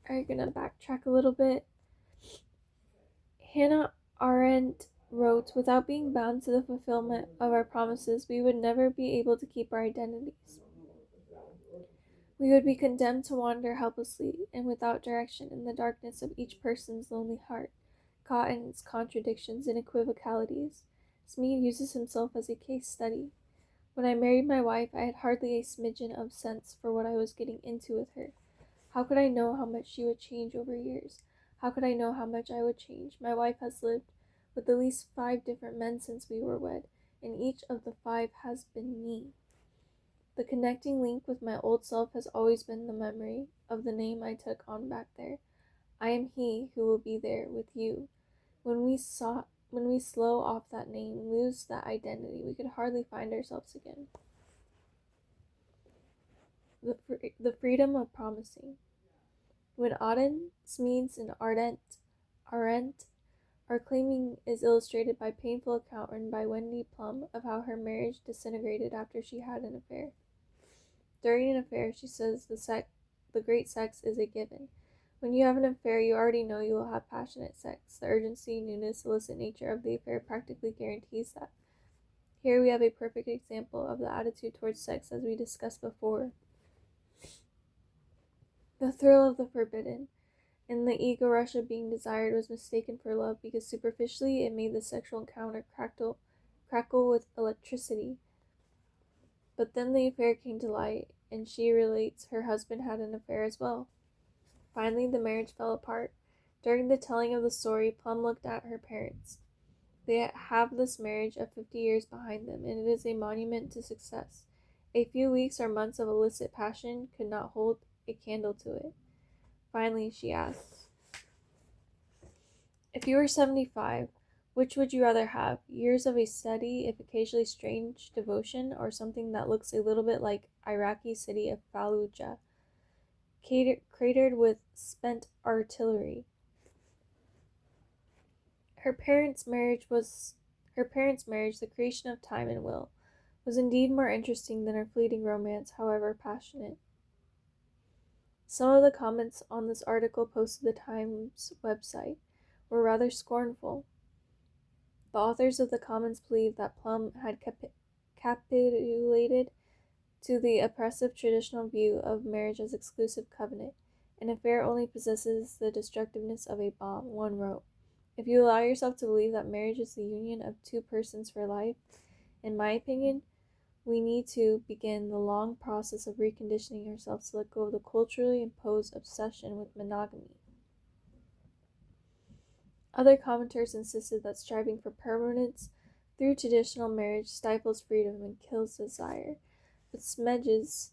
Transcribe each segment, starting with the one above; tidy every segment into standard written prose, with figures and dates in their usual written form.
are going to backtrack a little bit. Hannah Arendt wrote, "Without being bound to the fulfillment of our promises, we would never be able to keep our identities. We would be condemned to wander helplessly and without direction in the darkness of each person's lonely heart, caught in its contradictions and equivocalities." Smead uses himself as a case study. "When I married my wife, I had hardly a smidgen of sense for what I was getting into with her. How could I know how much she would change over years? How could I know how much I would change? My wife has lived with at least 5 different men since we were wed, and each of the 5 has been me. The connecting link with my old self has always been the memory of the name I took on back there. I am he who will be there with you. When we slow off that name, lose that identity, we could hardly find ourselves again." The freedom of promising. When Auden, Smeeds, and Arendt are claiming is illustrated by painful account written by Wendy Plum of how her marriage disintegrated after she had an affair. During an affair, she says the great sex is a given. When you have an affair, you already know you will have passionate sex. The urgency, newness, illicit nature of the affair practically guarantees that. Here we have a perfect example of the attitude towards sex as we discussed before. The thrill of the forbidden, and the ego rush of being desired was mistaken for love because superficially it made the sexual encounter crackle with electricity. But then the affair came to light, and she relates her husband had an affair as well. Finally, the marriage fell apart. During the telling of the story, Plum looked at her parents. They have this marriage of 50 years behind them, and it is a monument to success. A few weeks or months of illicit passion could not hold a candle to it. Finally, she asked, "If you were 75, which would you rather have? Years of a steady, if occasionally strange, devotion, or something that looks a little bit like Iraqi city of Fallujah, cratered with spent artillery?" Her parents' marriage, the creation of time and will, was indeed more interesting than her fleeting romance, however passionate. Some of the comments on this article posted the Times website were rather scornful. The authors of the comments believed that Plum had capitulated to the oppressive traditional view of marriage as exclusive covenant. "An affair only possesses the destructiveness of a bomb," one wrote. "If you allow yourself to believe that marriage is the union of 2 persons for life, in my opinion, we need to begin the long process of reconditioning ourselves to let go of the culturally imposed obsession with monogamy." Other commenters insisted that striving for permanence through traditional marriage stifles freedom and kills desire. But Smeeds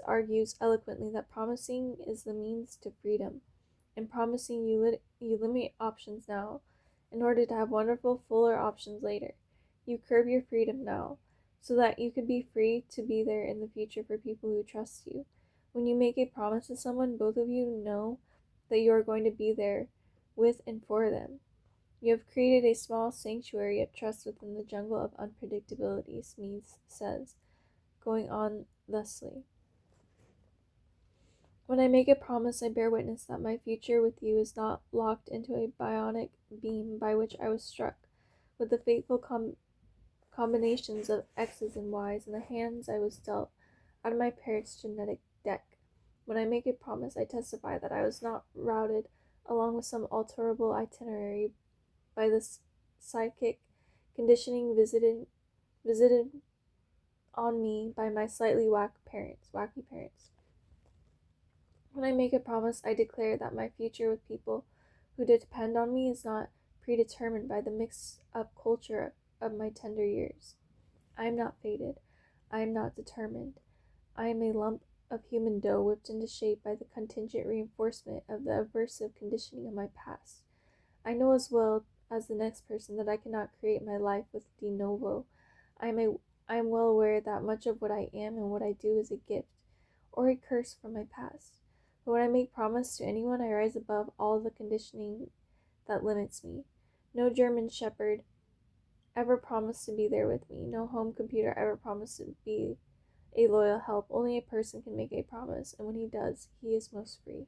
argues eloquently that promising is the means to freedom. In promising, you limit options now in order to have wonderful, fuller options later. You curb your freedom now, so that you could be free to be there in the future for people who trust you. When you make a promise to someone, both of you know that you are going to be there with and for them. You have created a small sanctuary of trust within the jungle of unpredictability, Smeeds says, going on thusly. "When I make a promise, I bear witness that my future with you is not locked into a bionic beam by which I was struck with the fateful combinations of X's and Y's in the hands I was dealt out of my parents' genetic deck. When I make a promise, I testify that I was not routed along with some alterable itinerary by the psychic conditioning visited on me by my slightly wacky parents. When I make a promise, I declare that my future with people who depend on me is not predetermined by the mixed-up culture of my tender years. I am not fated. I am not determined. I am a lump of human dough whipped into shape by the contingent reinforcement of the aversive conditioning of my past. I know as well as the next person that I cannot create my life with de novo. I am well aware that much of what I am and what I do is a gift or a curse from my past. But when I make promise to anyone, I rise above all the conditioning that limits me. No German shepherd ever promised to be there with me. No home computer ever promised to be a loyal help. Only a person can make a promise, and when he does, he is most free.